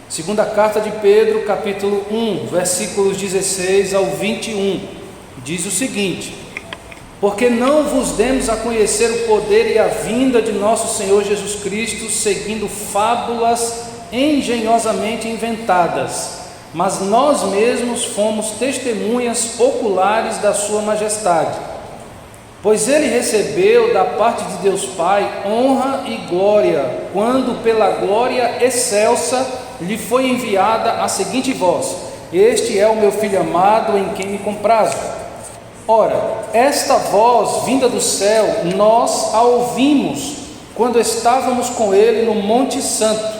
Segunda carta de Pedro, capítulo 1, versículos 16 ao 21, diz o seguinte: porque não vos demos a conhecer o poder e a vinda de nosso Senhor Jesus Cristo, seguindo fábulas engenhosamente inventadas, mas nós mesmos fomos testemunhas oculares da sua majestade. Pois ele recebeu da parte de Deus Pai honra e glória, quando pela glória excelsa lhe foi enviada a seguinte voz: este é o meu Filho amado, em quem me comprazo. Ora, esta voz vinda do céu, nós a ouvimos quando estávamos com ele no Monte Santo.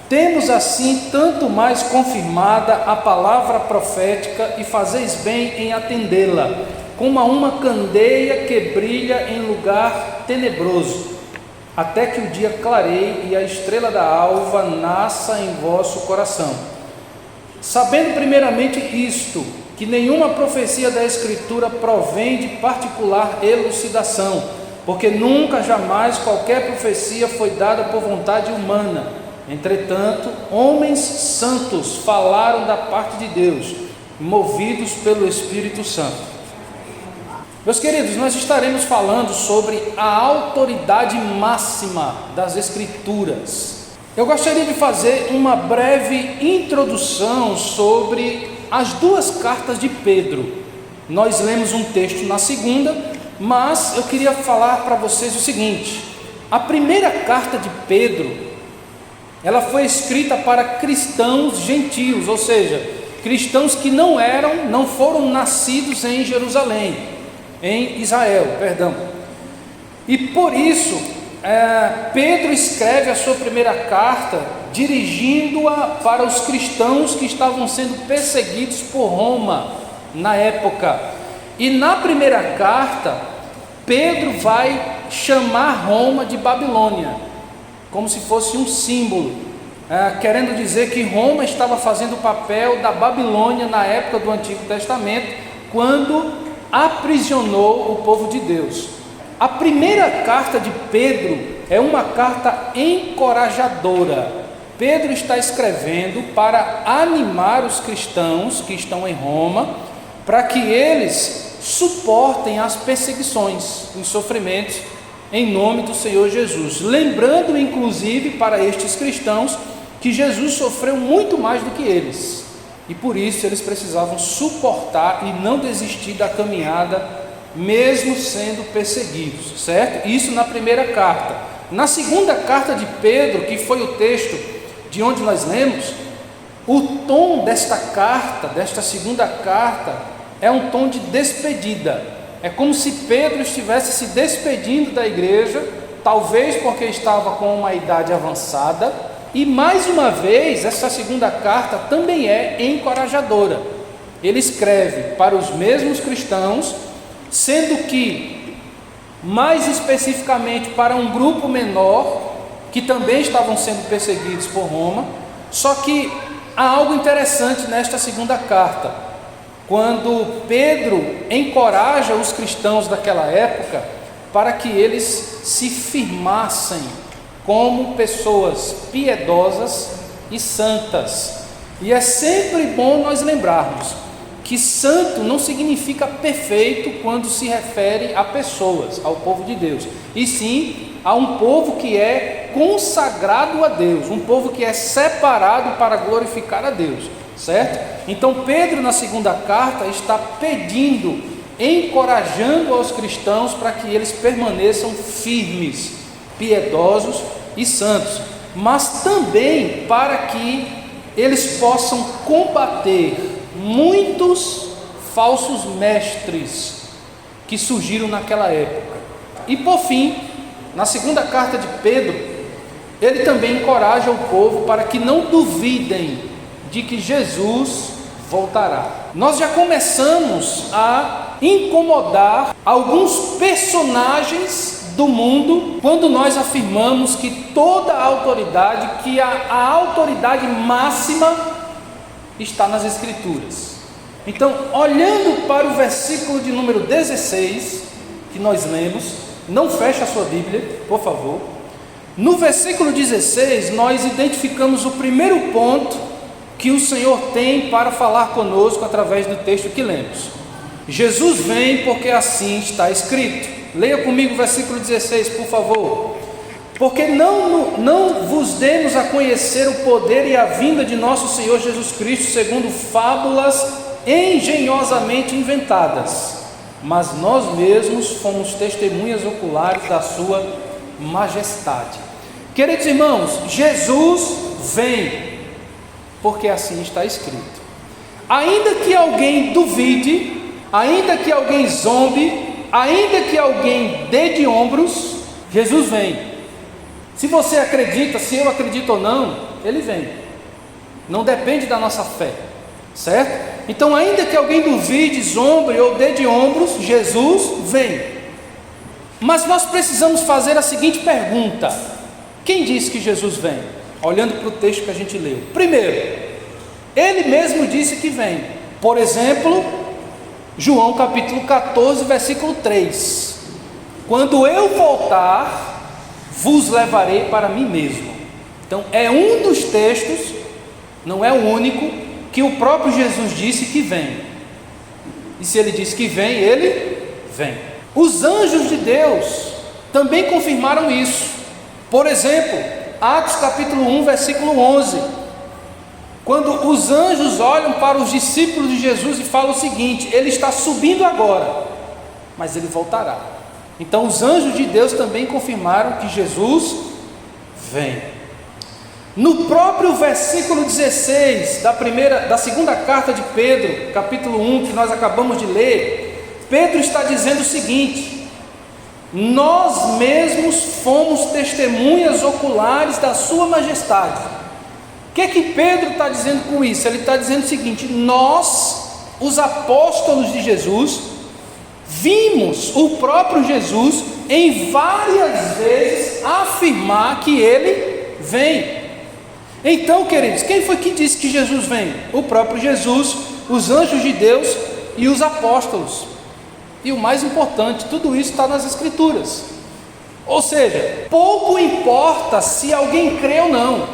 Temos assim tanto mais confirmada a palavra profética, e fazeis bem em atendê-la, como a uma candeia que brilha em lugar tenebroso, até que o dia clareie e a estrela da alva nasça em vosso coração. Sabendo primeiramente isto, que nenhuma profecia da Escritura provém de particular elucidação, porque nunca, jamais qualquer profecia foi dada por vontade humana. Entretanto, homens santos falaram da parte de Deus, movidos pelo Espírito Santo. Meus queridos, nós estaremos falando sobre a autoridade máxima das Escrituras. Eu gostaria de fazer uma breve introdução sobre as duas cartas de Pedro. Nós lemos um texto na segunda, mas eu queria falar para vocês o seguinte: a primeira carta de Pedro, ela foi escrita para cristãos gentios, ou seja, cristãos que não foram nascidos em Jerusalém, em Israel, perdão. E por isso, Pedro escreve a sua primeira carta dirigindo-a para os cristãos que estavam sendo perseguidos por Roma na época. E na primeira carta, Pedro vai chamar Roma de Babilônia, como se fosse um símbolo, querendo dizer que Roma estava fazendo o papel da Babilônia na época do Antigo Testamento, quando aprisionou o povo de Deus. A primeira carta de Pedro é uma carta encorajadora. Pedro está escrevendo para animar os cristãos que estão em Roma, para que eles suportem as perseguições, os sofrimentos, em nome do Senhor Jesus, lembrando inclusive para estes cristãos que Jesus sofreu muito mais do que eles, e por isso eles precisavam suportar e não desistir da caminhada, mesmo sendo perseguidos, certo? Isso na primeira carta. Na segunda carta de Pedro, que foi o texto de onde nós lemos, o tom desta carta, desta segunda carta, é um tom de despedida. É como se Pedro estivesse se despedindo da igreja, talvez porque estava com uma idade avançada. E mais uma vez, essa segunda carta também é encorajadora. Ele escreve para os mesmos cristãos, sendo que, mais especificamente, para um grupo menor, que também estavam sendo perseguidos por Roma. Só que há algo interessante nesta segunda carta, quando Pedro encoraja os cristãos daquela época para que eles se firmassem como pessoas piedosas e santas. E é sempre bom nós lembrarmos que santo não significa perfeito quando se refere a pessoas, ao povo de Deus, e sim a um povo que é consagrado a Deus, um povo que é separado para glorificar a Deus, certo? Então Pedro, na segunda carta, está pedindo, encorajando aos cristãos para que eles permaneçam firmes, piedosos e santos, mas também para que eles possam combater muitos falsos mestres que surgiram naquela época. E por fim, na segunda carta de Pedro, ele também encoraja o povo para que não duvidem de que Jesus voltará. Nós já começamos a incomodar alguns personagens do mundo quando nós afirmamos que toda a autoridade, que a autoridade máxima está nas Escrituras. Então, olhando para o versículo de número 16 que nós lemos, não feche a sua Bíblia, por favor. No versículo 16, nós identificamos o primeiro ponto que o Senhor tem para falar conosco através do texto que lemos. Jesus vem porque assim está escrito. Leia comigo o versículo 16, por favor. Porque não vos demos a conhecer o poder e a vinda de nosso Senhor Jesus Cristo segundo fábulas engenhosamente inventadas, mas nós mesmos fomos testemunhas oculares da sua majestade. Queridos irmãos, Jesus vem porque assim está escrito. Ainda que alguém duvide, ainda que alguém zombe, ainda que alguém dê de ombros, Jesus vem. Se você acredita, se eu acredito ou não, ele vem. Não depende da nossa fé, certo? Então, ainda que alguém duvide, zombe ou dê de ombros, Jesus vem. Mas nós precisamos fazer a seguinte pergunta: quem disse que Jesus vem? Olhando para o texto que a gente leu. Primeiro, ele mesmo disse que vem. Por exemplo, João capítulo 14, versículo 3: quando eu voltar, vos levarei para mim mesmo. Então é um dos textos, não é o único, que o próprio Jesus disse que vem. E se ele disse que vem, ele vem. Os anjos de Deus também confirmaram isso. Por exemplo, Atos capítulo 1, versículo 11, quando os anjos olham para os discípulos de Jesus e falam o seguinte: ele está subindo agora, mas ele voltará. Então os anjos de Deus também confirmaram que Jesus vem. No próprio versículo 16 da segunda carta de Pedro, capítulo 1, que nós acabamos de ler, Pedro está dizendo o seguinte: nós mesmos fomos testemunhas oculares da sua majestade. O que é que Pedro está dizendo com isso? Ele está dizendo o seguinte: nós, os apóstolos de Jesus, vimos o próprio Jesus em várias vezes afirmar que ele vem. Então, queridos, quem foi que disse que Jesus vem? O próprio Jesus, os anjos de Deus e os apóstolos. E o mais importante, tudo isso está nas Escrituras. Ou seja, pouco importa se alguém crê ou não,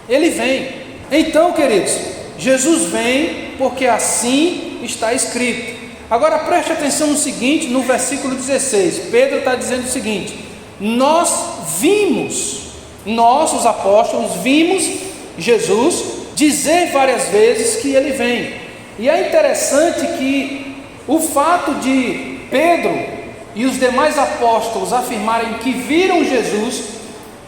ele vem. Então, queridos, Jesus vem porque assim está escrito. Agora preste atenção no seguinte, no versículo 16, Pedro está dizendo o seguinte: nós, os apóstolos, vimos Jesus dizer várias vezes que ele vem. E é interessante que o fato de Pedro e os demais apóstolos afirmarem que viram Jesus,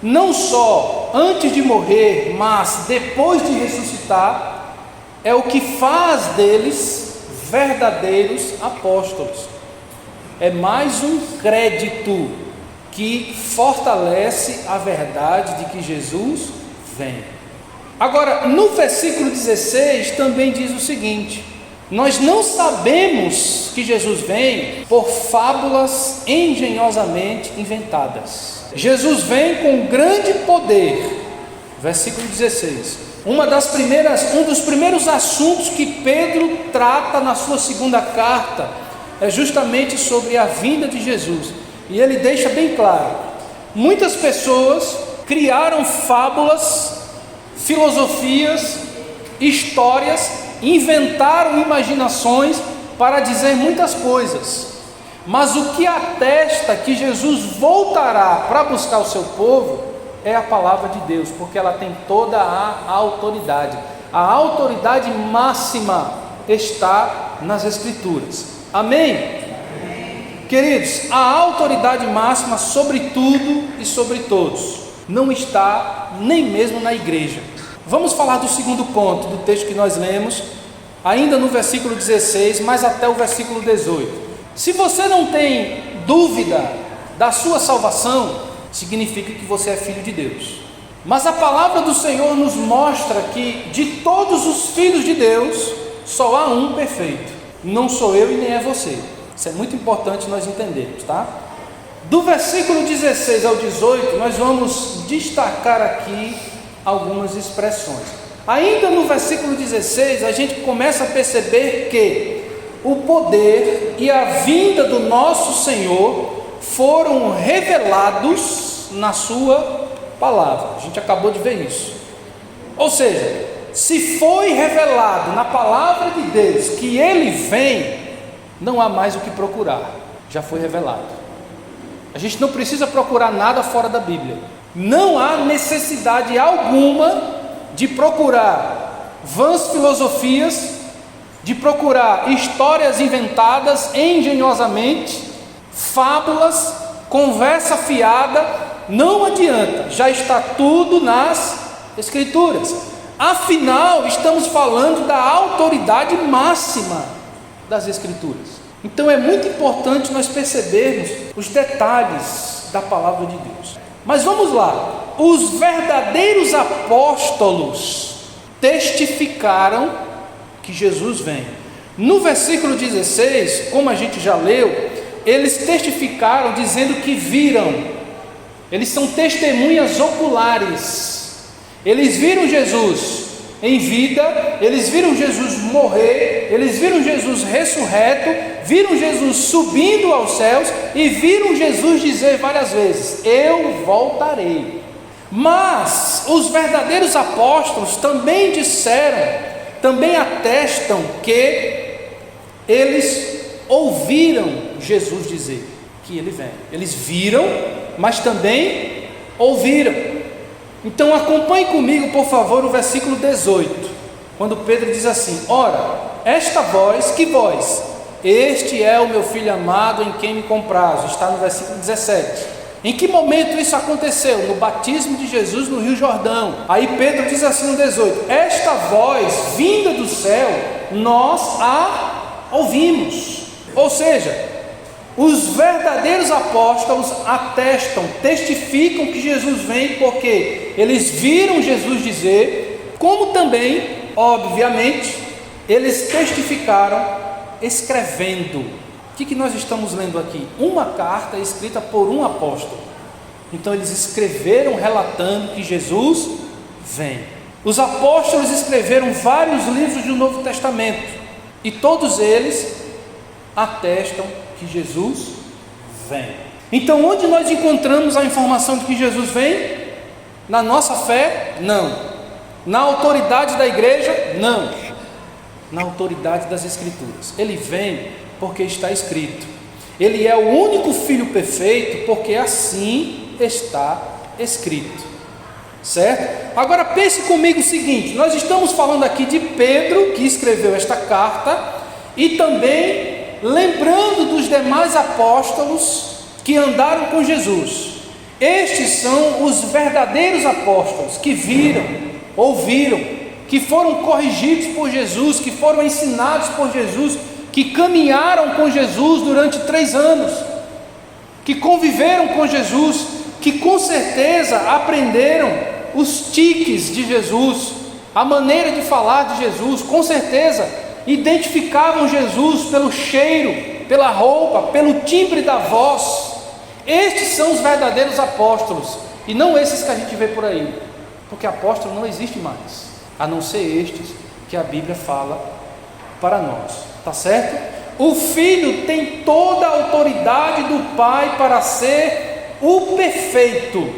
não só antes de morrer, mas depois de ressuscitar, é o que faz deles verdadeiros apóstolos. É mais um crédito que fortalece a verdade de que Jesus vem. Agora, no versículo 16 também diz o seguinte: nós não sabemos que Jesus vem por fábulas engenhosamente inventadas. Jesus vem com grande poder. Versículo 16. Um dos primeiros assuntos que Pedro trata na sua segunda carta é justamente sobre a vinda de Jesus. E ele deixa bem claro: muitas pessoas criaram fábulas, filosofias, histórias, inventaram imaginações para dizer muitas coisas. Mas o que atesta que Jesus voltará para buscar o seu povo é a palavra de Deus, porque ela tem toda a autoridade. A autoridade máxima está nas Escrituras. Amém? Amém. Queridos, a autoridade máxima sobre tudo e sobre todos não está nem mesmo na igreja. Vamos falar do segundo ponto do texto que nós lemos, ainda no versículo 16, mas até o versículo 18. Se você não tem dúvida da sua salvação, significa que você é filho de Deus. Mas a palavra do Senhor nos mostra que de todos os filhos de Deus, só há um perfeito. Não sou eu e nem é você. Isso é muito importante nós entendermos, tá? Do versículo 16 ao 18, nós vamos destacar aqui algumas expressões. Ainda no versículo 16, a gente começa a perceber que o poder e a vinda do nosso Senhor foram revelados na sua palavra. A gente acabou de ver isso. Ou seja, se foi revelado na palavra de Deus que Ele vem, não há mais o que procurar, já foi revelado. A gente não precisa procurar nada fora da Bíblia. Não há necessidade alguma de procurar vãs filosofias, de procurar histórias inventadas engenhosamente, fábulas, conversa fiada. Não adianta, já está tudo nas Escrituras. Afinal, estamos falando da autoridade máxima das Escrituras. Então é muito importante nós percebermos os detalhes da palavra de Deus. Mas vamos lá, os verdadeiros apóstolos testificaram que Jesus vem. No versículo 16, como a gente já leu, eles testificaram dizendo que viram. Eles são testemunhas oculares. Eles viram Jesus em vida, eles viram Jesus morrer, eles viram Jesus ressurreto, viram Jesus subindo aos céus e viram Jesus dizer várias vezes: eu voltarei. Mas os verdadeiros apóstolos também disseram, também atestam que eles ouviram Jesus dizer que Ele vem. Eles viram, mas também ouviram. Então acompanhe comigo, por favor, o versículo 18, quando Pedro diz assim: ora, esta voz, que voz? Este é o meu filho amado em quem me comprazo. Está no versículo 17. Em que momento isso aconteceu? No batismo de Jesus no Rio Jordão. Aí Pedro diz assim no 18: esta voz vinda do céu, nós a ouvimos. Ou seja, os verdadeiros apóstolos atestam, testificam que Jesus vem, porque eles viram Jesus dizer, como também, obviamente, eles testificaram escrevendo. O que nós estamos lendo aqui? Uma carta escrita por um apóstolo. Então eles escreveram relatando que Jesus vem. Os apóstolos escreveram vários livros do Novo Testamento, e todos eles atestam que Jesus vem. Então, onde nós encontramos a informação de que Jesus vem? Na nossa fé? Não. Na autoridade da igreja? Não. Na autoridade das Escrituras. Ele vem porque está escrito. Ele é o único Filho perfeito porque assim está escrito. Certo? Agora pense comigo o seguinte: nós estamos falando aqui de Pedro, que escreveu esta carta, e também lembrando dos demais apóstolos que andaram com Jesus. Estes são os verdadeiros apóstolos que viram, ouviram, que foram corrigidos por Jesus, que foram ensinados por Jesus, que caminharam com Jesus durante 3 anos, que conviveram com Jesus, que com certeza aprenderam os tiques de Jesus, a maneira de falar de Jesus, com certeza identificavam Jesus pelo cheiro, pela roupa, pelo timbre da voz. Estes são os verdadeiros apóstolos, e não esses que a gente vê por aí, porque apóstolo não existe mais, a não ser estes que a Bíblia fala para nós, tá certo? O Filho tem toda a autoridade do Pai para ser o perfeito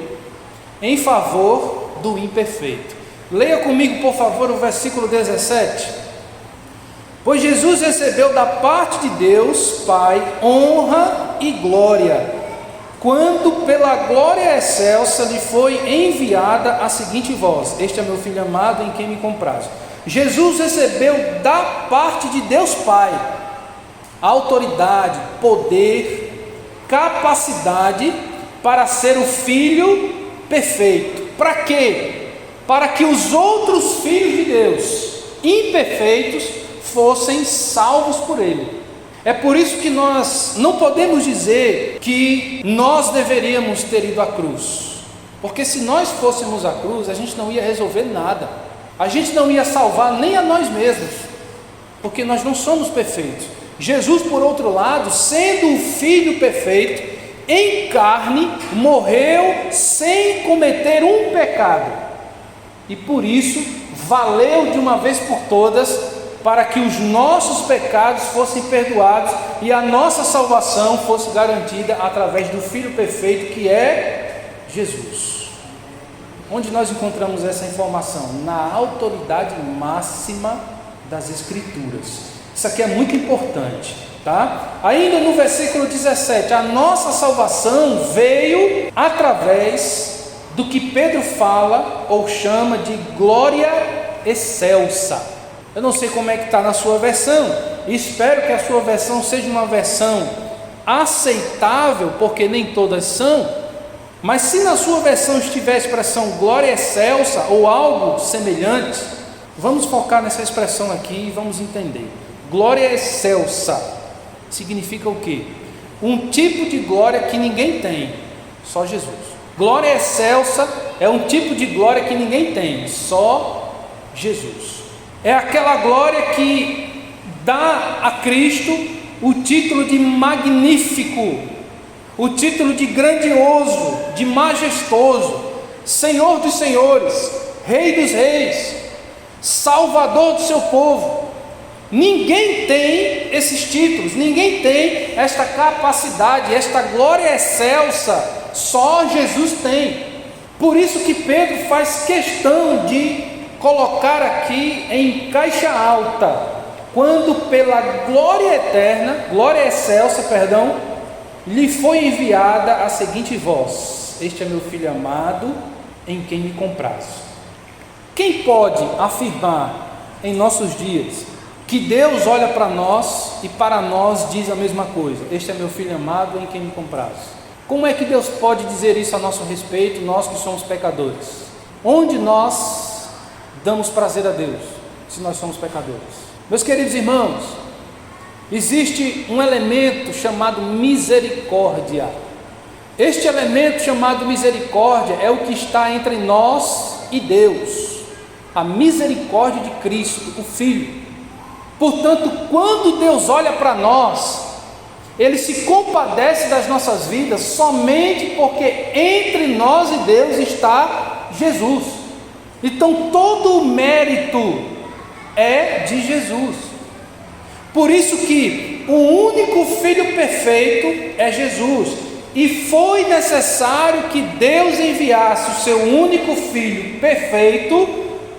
em favor do imperfeito. Leia comigo, por favor, o versículo 17. Pois Jesus recebeu da parte de Deus Pai honra e glória, quando pela glória excelsa lhe foi enviada a seguinte voz: este é meu Filho amado em quem me comprazo. Jesus recebeu da parte de Deus Pai autoridade, poder, capacidade para ser o Filho perfeito. Para quê? Para que os outros filhos de Deus, imperfeitos, fossem salvos por Ele. É por isso que nós não podemos dizer que nós deveríamos ter ido à cruz, porque se nós fôssemos à cruz, a gente não ia resolver nada, a gente não ia salvar nem a nós mesmos, porque nós não somos perfeitos. Jesus, por outro lado, sendo o Filho perfeito, em carne, morreu sem cometer um pecado, e por isso valeu de uma vez por todas, para que os nossos pecados fossem perdoados e a nossa salvação fosse garantida através do Filho perfeito, que é Jesus. Onde nós encontramos essa informação? Na autoridade máxima das Escrituras. Isso aqui é muito importante, tá? Ainda no versículo 17, a nossa salvação veio através do que Pedro fala ou chama de glória excelsa. Eu não sei como é que está na sua versão, espero que a sua versão seja uma versão aceitável, porque nem todas são, mas se na sua versão estiver a expressão glória excelsa ou algo semelhante, vamos focar nessa expressão aqui e vamos entender. Glória excelsa significa o quê? Um tipo de glória que ninguém tem, só Jesus. Glória excelsa é um tipo de glória que ninguém tem, só Jesus. É aquela glória que dá a Cristo o título de magnífico, o título de grandioso, de majestoso, Senhor dos senhores, Rei dos reis, Salvador do seu povo. Ninguém tem esses títulos, ninguém tem esta capacidade, esta glória excelsa, só Jesus tem. Por isso que Pedro faz questão de colocar aqui em caixa alta, quando pela glória eterna, glória excelsa, perdão, lhe foi enviada a seguinte voz: este é meu filho amado, em quem me comprazo. Quem pode afirmar em nossos dias que Deus olha para nós e para nós diz a mesma coisa: este é meu filho amado, em quem me comprazo? Como é que Deus pode dizer isso a nosso respeito, nós que somos pecadores? Onde nós damos prazer a Deus, se nós somos pecadores? Meus queridos irmãos, existe um elemento chamado misericórdia. Este elemento chamado misericórdia é o que está entre nós e Deus, a misericórdia de Cristo, o Filho. Portanto, quando Deus olha para nós, Ele se compadece das nossas vidas somente porque entre nós e Deus está Jesus. Então todo o mérito é de Jesus. Por isso que o único Filho perfeito é Jesus, e foi necessário que Deus enviasse o seu único Filho perfeito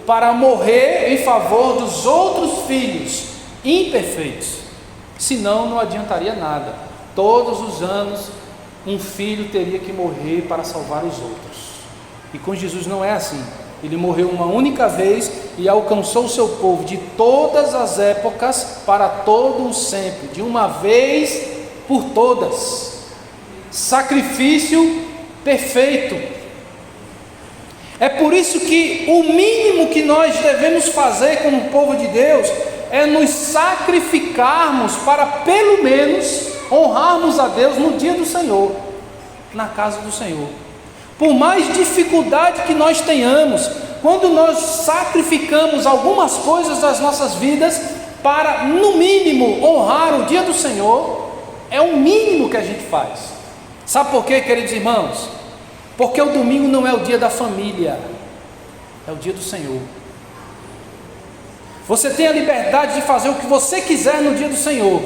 para morrer em favor dos outros filhos imperfeitos. Senão não adiantaria nada. Todos os anos um filho teria que morrer para salvar os outros, e com Jesus não é assim. Ele morreu uma única vez e alcançou o seu povo de todas as épocas para todo o sempre, de uma vez por todas. Sacrifício perfeito. É por isso que o mínimo que nós devemos fazer como povo de Deus é nos sacrificarmos para pelo menos honrarmos a Deus no dia do Senhor, na casa do Senhor. Por mais dificuldade que nós tenhamos, quando nós sacrificamos algumas coisas das nossas vidas para, no mínimo, honrar o dia do Senhor, é o mínimo que a gente faz. Sabe por quê, queridos irmãos? Porque o domingo não é o dia da família, é o dia do Senhor. Você tem a liberdade de fazer o que você quiser no dia do Senhor,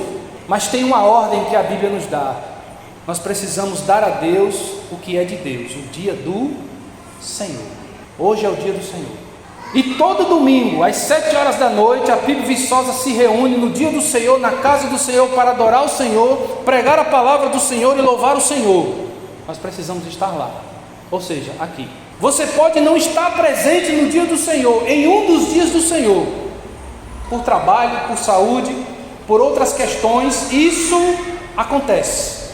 mas tem uma ordem que a Bíblia nos dá. Nós precisamos dar a Deus o que é de Deus, o dia do Senhor. Hoje é o dia do Senhor. E todo domingo, às 7 horas da noite, a PIB Viçosa se reúne no dia do Senhor, na casa do Senhor, para adorar o Senhor, pregar a palavra do Senhor e louvar o Senhor. Nós precisamos estar lá, ou seja, aqui. Você pode não estar presente no dia do Senhor, em um dos dias do Senhor, por trabalho, por saúde, por outras questões, isso acontece.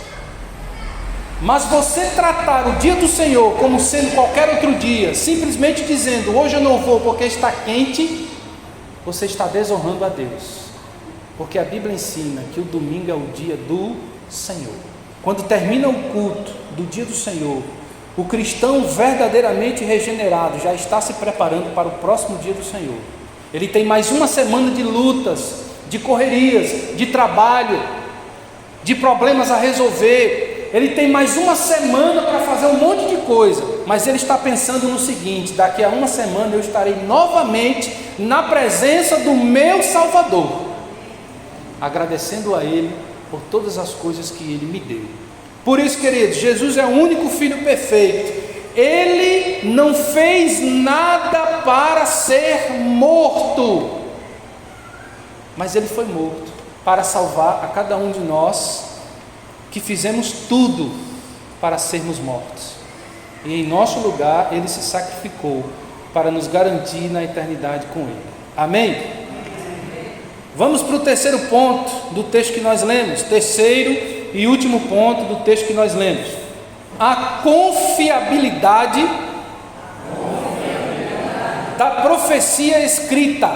Mas você tratar o dia do Senhor como sendo qualquer outro dia, simplesmente dizendo, hoje eu não vou porque está quente, você está desonrando a Deus. Porque a Bíblia ensina que o domingo é o dia do Senhor. Quando termina o culto do dia do Senhor, o cristão verdadeiramente regenerado já está se preparando para o próximo dia do Senhor. Ele tem mais uma semana de lutas, de correrias, de trabalho, de problemas a resolver. Ele tem mais uma semana para fazer um monte de coisa, mas ele está pensando no seguinte: daqui a uma semana eu estarei novamente na presença do meu Salvador, agradecendo a Ele por todas as coisas que Ele me deu. Por isso, queridos, Jesus é o único Filho perfeito, Ele não fez nada para ser morto, mas ele foi morto para salvar a cada um de nós que fizemos tudo para sermos mortos. E em nosso lugar ele se sacrificou para nos garantir na eternidade com ele. Amém? Vamos para o terceiro ponto do texto que nós lemos. Terceiro e último ponto do texto que nós lemos. A confiabilidade da profecia escrita.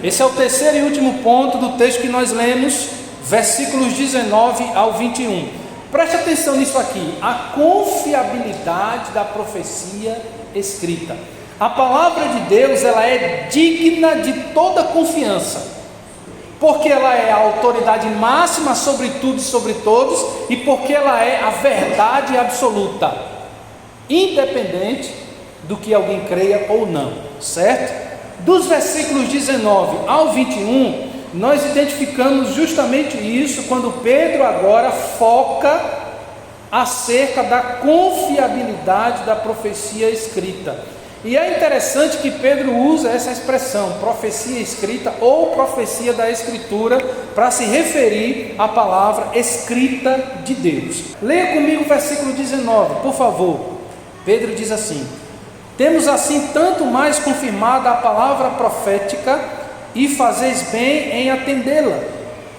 Esse é o terceiro e último ponto do texto que nós lemos, versículos 19 ao 21. Preste atenção nisso aqui. A confiabilidade da profecia escrita. A palavra de Deus, ela é digna de toda confiança, porque ela é a autoridade máxima sobre tudo e sobre todos, e porque ela é a verdade absoluta, independente do que alguém creia ou não, certo? Dos versículos 19 ao 21, nós identificamos justamente isso, quando Pedro agora foca acerca da confiabilidade da profecia escrita. E é interessante que Pedro usa essa expressão, profecia escrita ou profecia da Escritura, para se referir à palavra escrita de Deus. Leia comigo o versículo 19, por favor. Pedro diz assim: temos assim tanto mais confirmada a palavra profética, e fazeis bem em atendê-la,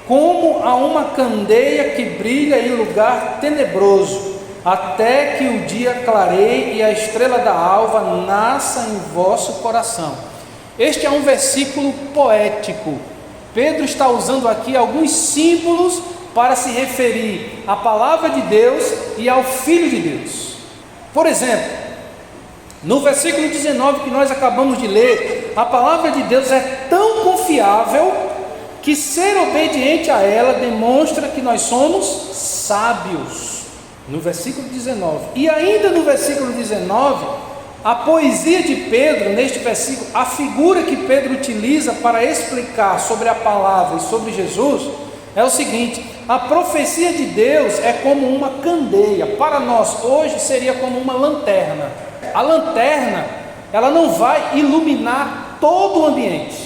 como a uma candeia que brilha em lugar tenebroso, até que o dia clareie e a estrela da alva nasça em vosso coração. Este é um versículo poético. Pedro está usando aqui alguns símbolos para se referir à palavra de Deus e ao Filho de Deus. Por exemplo, no versículo 19 que nós acabamos de ler, a palavra de Deus é tão confiável que ser obediente a ela demonstra que nós somos sábios. No versículo 19, e ainda no versículo 19, a poesia de Pedro, neste versículo, a figura que Pedro utiliza para explicar sobre a palavra e sobre Jesus, é o seguinte: a profecia de Deus é como uma candeia, para nós hoje seria como uma lanterna. A lanterna, ela não vai iluminar todo o ambiente,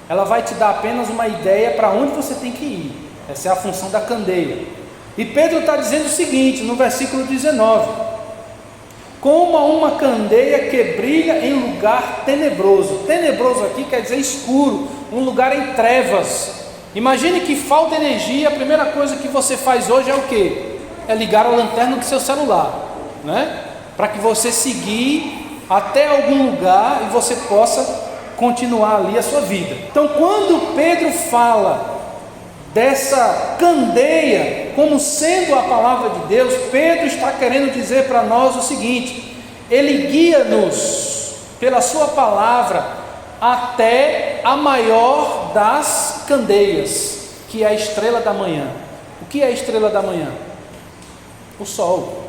ela vai te dar apenas uma ideia para onde você tem que ir. Essa é a função da candeia. E Pedro está dizendo o seguinte, no versículo 19: como uma candeia que brilha em lugar tenebroso. Tenebroso aqui quer dizer escuro, um lugar em trevas. Imagine que falta energia, a primeira coisa que você faz hoje é o quê? É ligar a lanterna do seu celular, né? Para que você seguir até algum lugar e você possa continuar ali a sua vida. Então, quando Pedro fala dessa candeia como sendo a palavra de Deus, Pedro está querendo dizer para nós o seguinte: ele guia-nos pela sua palavra até a maior das candeias, que é a estrela da manhã. O que é a estrela da manhã? O sol.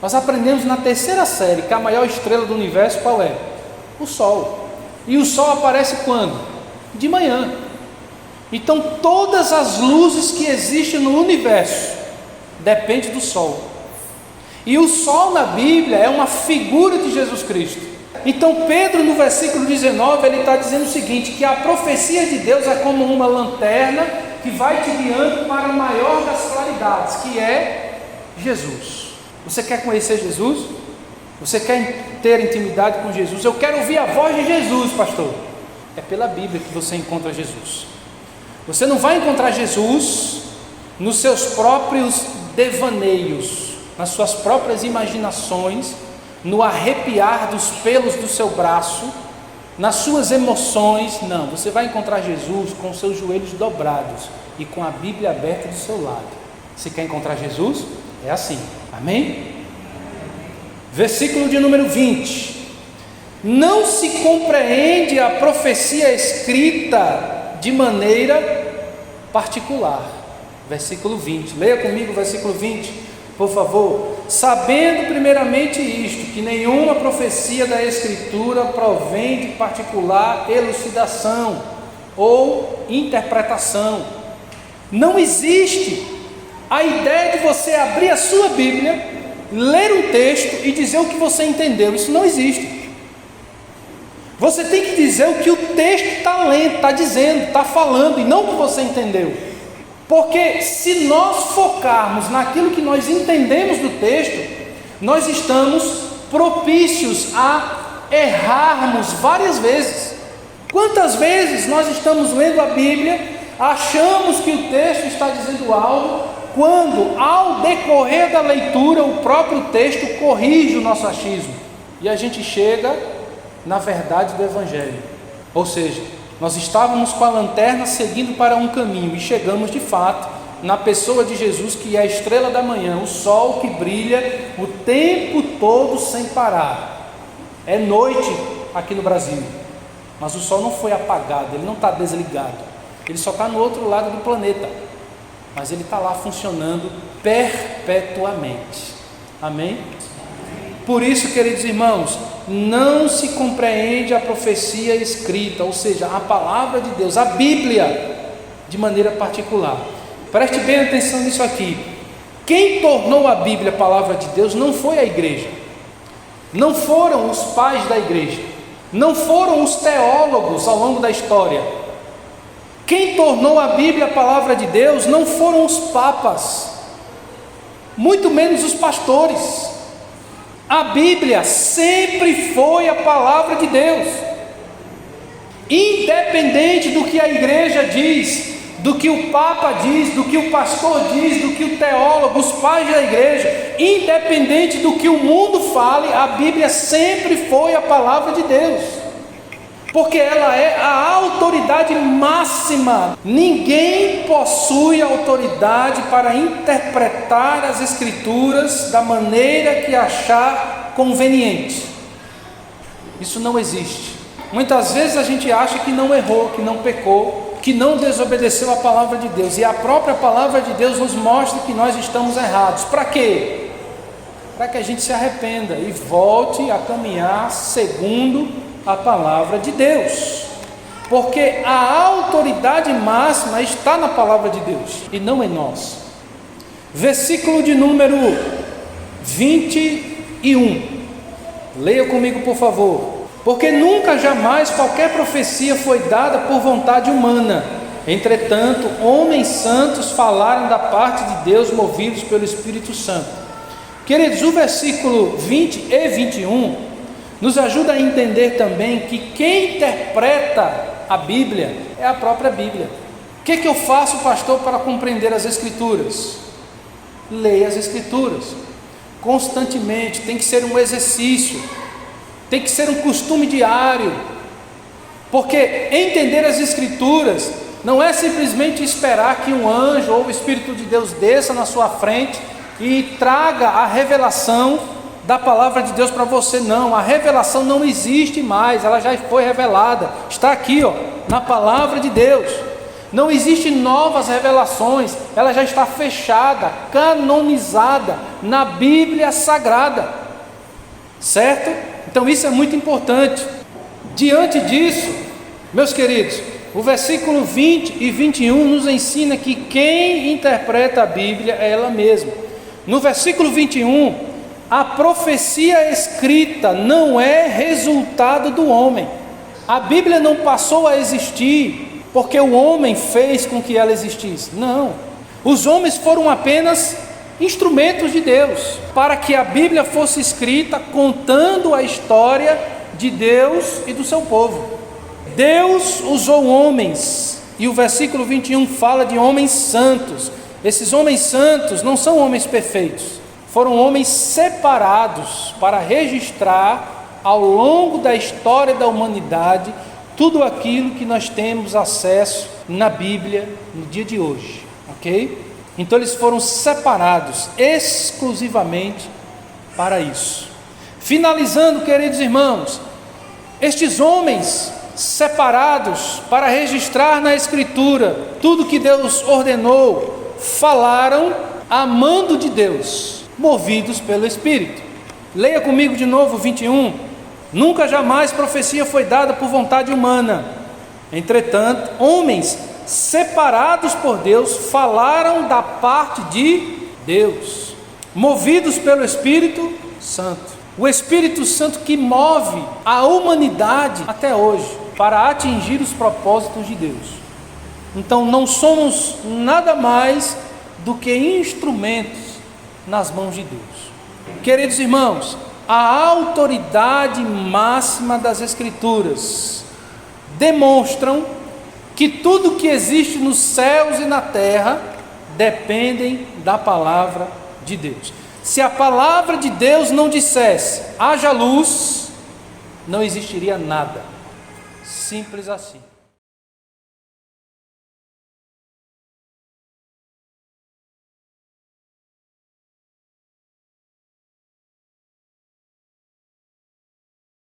Nós aprendemos na terceira série que a maior estrela do universo qual é? O sol. E o sol aparece quando? De manhã. Então todas as luzes que existem no universo dependem do sol. E o sol na Bíblia é uma figura de Jesus Cristo. Então Pedro, no versículo 19, ele está dizendo o seguinte: que a profecia de Deus é como uma lanterna que vai te guiando para a maior das claridades, que é Jesus. Você quer conhecer Jesus? Você quer ter intimidade com Jesus? Eu quero ouvir a voz de Jesus, pastor. É pela Bíblia que você encontra Jesus. Você não vai encontrar Jesus nos seus próprios devaneios, nas suas próprias imaginações, no arrepiar dos pelos do seu braço, nas suas emoções. Não, você vai encontrar Jesus com os seus joelhos dobrados e com a Bíblia aberta do seu lado. Você quer encontrar Jesus? É assim, amém? Versículo de número 20: não se compreende a profecia escrita de maneira particular. Versículo 20, leia comigo o versículo 20, por favor. Sabendo primeiramente isto, que nenhuma profecia da Escritura provém de particular elucidação ou interpretação. Não existe a ideia de você abrir a sua Bíblia ler um texto e dizer o que você entendeu. Isso não existe. Você tem que dizer o que o texto está lendo, está dizendo, está falando, e não o que você entendeu. Porque se nós focarmos naquilo que nós entendemos do texto, nós estamos propícios a errarmos várias vezes. Quantas vezes nós estamos lendo a Bíblia, achamos que o texto está dizendo algo, quando ao decorrer da leitura o próprio texto corrige o nosso achismo, e a gente chega na verdade do Evangelho. Ou seja, nós estávamos com a lanterna seguindo para um caminho e chegamos de fato na pessoa de Jesus, que é a estrela da manhã, o sol que brilha o tempo todo sem parar. É noite aqui no Brasil, mas o sol não foi apagado, ele não está desligado, ele só está no outro lado do planeta, mas ele está lá funcionando perpetuamente. Amém? Por isso, queridos irmãos, não se compreende a profecia escrita, ou seja, a palavra de Deus, a Bíblia, de maneira particular. Preste bem atenção nisso aqui. Quem tornou a Bíblia a palavra de Deus não foi a igreja, não foram os pais da igreja, não foram os teólogos ao longo da história. Quem tornou a Bíblia a palavra de Deus não foram os papas, muito menos os pastores. A Bíblia sempre foi a palavra de Deus, independente do que a igreja diz, do que o Papa diz, do que o pastor diz, do que o teólogo, os pais da igreja, independente do que o mundo fale, a Bíblia sempre foi a palavra de Deus, porque ela é a autoridade máxima. Ninguém possui autoridade para interpretar as Escrituras da maneira que achar conveniente. Isso não existe. Muitas vezes a gente acha que não errou, que não pecou, que não desobedeceu a palavra de Deus, e a própria palavra de Deus nos mostra que nós estamos errados. Para quê? Para que a gente se arrependa e volte a caminhar segundo a palavra de Deus, porque a autoridade máxima está na palavra de Deus e não em nós. Versículo de número 21, leia comigo por favor. Porque nunca jamais qualquer profecia foi dada por vontade humana, entretanto homens santos falaram da parte de Deus, movidos pelo Espírito Santo. Queridos, o versículo 20 e 21 nos ajuda a entender também que quem interpreta a Bíblia é a própria Bíblia. O que eu faço, pastor, para compreender as Escrituras? Leia as Escrituras constantemente, tem que ser um exercício, tem que ser um costume diário, porque entender as Escrituras não é simplesmente esperar que um anjo ou o Espírito de Deus desça na sua frente e traga a revelação da palavra de Deus para você. Não, a revelação não existe mais, ela já foi revelada, está aqui, na palavra de Deus. Não existem novas revelações, ela já está fechada, canonizada na Bíblia Sagrada, certo? Então isso é muito importante. Diante disso, meus queridos, o versículo 20 e 21 nos ensina que quem interpreta a Bíblia é ela mesma. No versículo 21, a profecia escrita não é resultado do homem. A Bíblia não passou a existir porque o homem fez com que ela existisse. Não, os homens foram apenas instrumentos de Deus para que a Bíblia fosse escrita contando a história de Deus e do seu povo. Deus usou homens, e o versículo 21 fala de homens santos. Esses homens santos não são homens perfeitos, foram homens separados para registrar ao longo da história da humanidade tudo aquilo que nós temos acesso na Bíblia no dia de hoje, ok? Então eles foram separados exclusivamente para isso. Finalizando, queridos irmãos, estes homens separados para registrar na Escritura tudo que Deus ordenou, falaram amando de Deus, movidos pelo Espírito. Leia comigo de novo 21. Nunca jamais profecia foi dada por vontade humana, entretanto homens separados por Deus falaram da parte de Deus. movidos pelo Espírito Santo. O Espírito Santo que move a humanidade até hoje para atingir os propósitos de Deus. Então não somos nada mais do que instrumentos nas mãos de Deus. Queridos irmãos, a autoridade máxima das Escrituras demonstram que tudo que existe nos céus e na terra dependem da palavra de Deus. Se a palavra de Deus não dissesse haja luz, não existiria nada. Simples assim.